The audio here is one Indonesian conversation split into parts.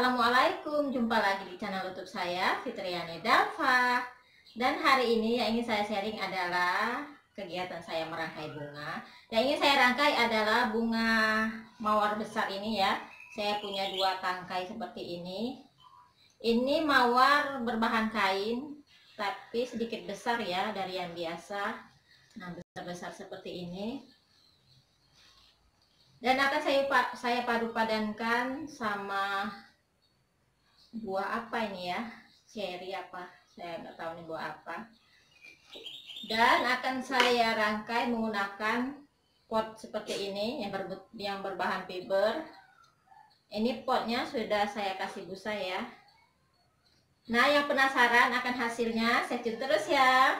Assalamualaikum, jumpa lagi di channel YouTube saya, Fitriani Dava. Dan hari ini yang ingin saya sharing adalah kegiatan saya merangkai bunga. Yang ingin saya rangkai adalah bunga mawar besar ini ya. Saya punya 2 tangkai seperti ini. Ini mawar berbahan kain, tapi sedikit besar ya dari yang biasa. Nah, besar-besar seperti ini. Dan akan saya padu-padankan sama buah apa ini ya, cherry apa, saya nggak tahu ini buah apa. Dan akan saya rangkai menggunakan pot seperti ini yang berbahan fiber. Ini potnya sudah saya kasih busa ya. Nah, yang penasaran akan hasilnya, stay tune terus ya.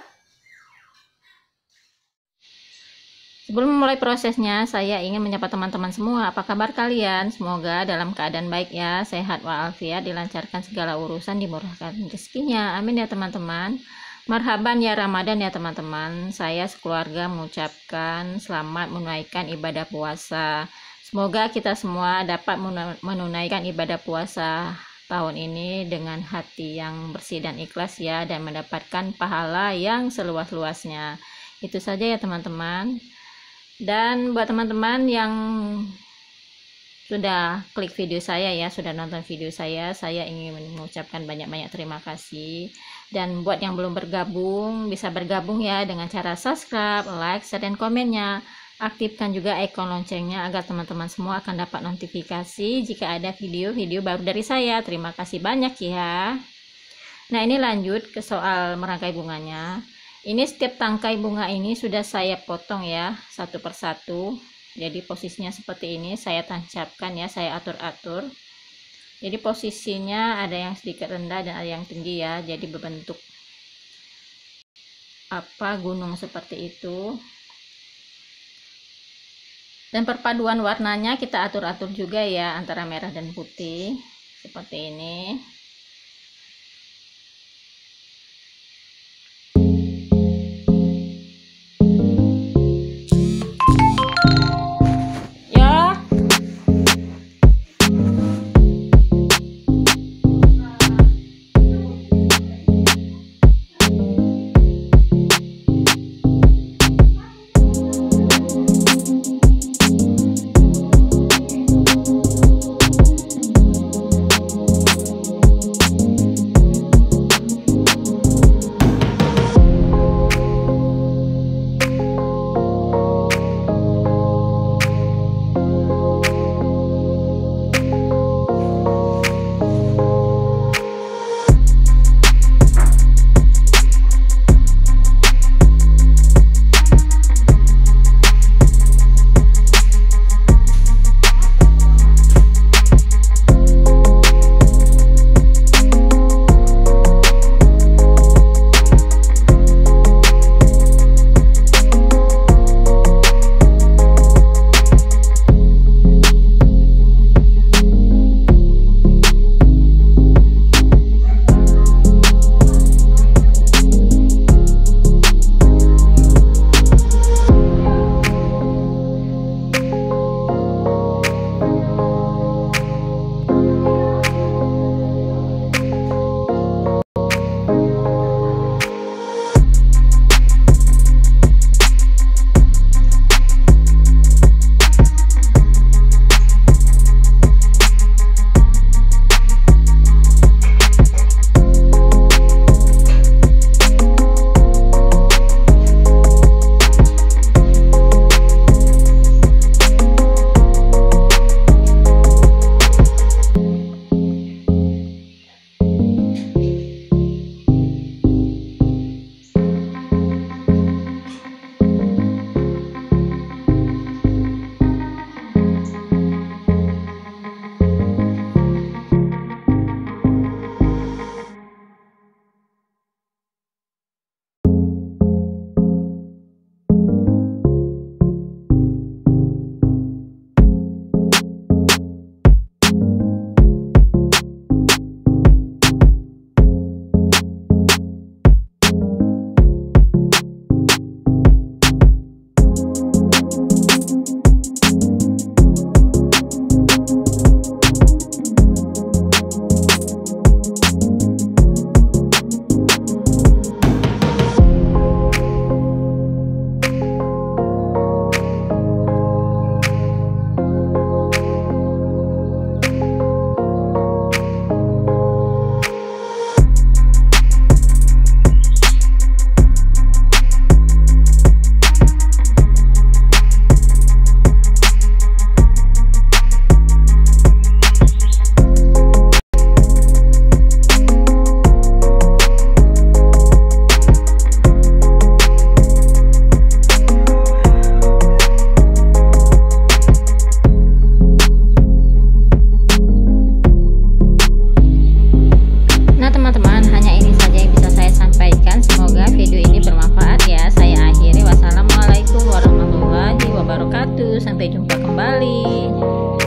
Sebelum memulai prosesnya, saya ingin menyapa teman-teman semua. Apa kabar kalian? Semoga dalam keadaan baik ya, sehat walafiat, dilancarkan segala urusan, dimurahkan rezekinya. Amin ya teman-teman. Marhaban ya Ramadan ya teman-teman. Saya sekeluarga mengucapkan selamat menunaikan ibadah puasa. Semoga kita semua dapat menunaikan ibadah puasa tahun ini dengan hati yang bersih dan ikhlas ya, dan mendapatkan pahala yang seluas-luasnya. Itu saja ya teman-teman. Dan buat teman-teman yang sudah klik video saya ya, sudah nonton video saya ingin mengucapkan banyak-banyak terima kasih. Dan buat yang belum bergabung, bisa bergabung ya dengan cara subscribe, like, share, dan komennya. Aktifkan juga ikon loncengnya agar teman-teman semua akan dapat notifikasi jika ada video-video baru dari saya. Terima kasih banyak ya. Nah, ini lanjut ke soal merangkai bunganya. Ini setiap tangkai bunga ini sudah saya potong ya, satu persatu. Jadi posisinya seperti ini, saya tancapkan ya, saya atur-atur. Jadi posisinya ada yang sedikit rendah dan ada yang tinggi ya, jadi berbentuk gunung seperti itu. Dan perpaduan warnanya kita atur-atur juga ya, antara merah dan putih seperti ini. sampai jumpa kembali.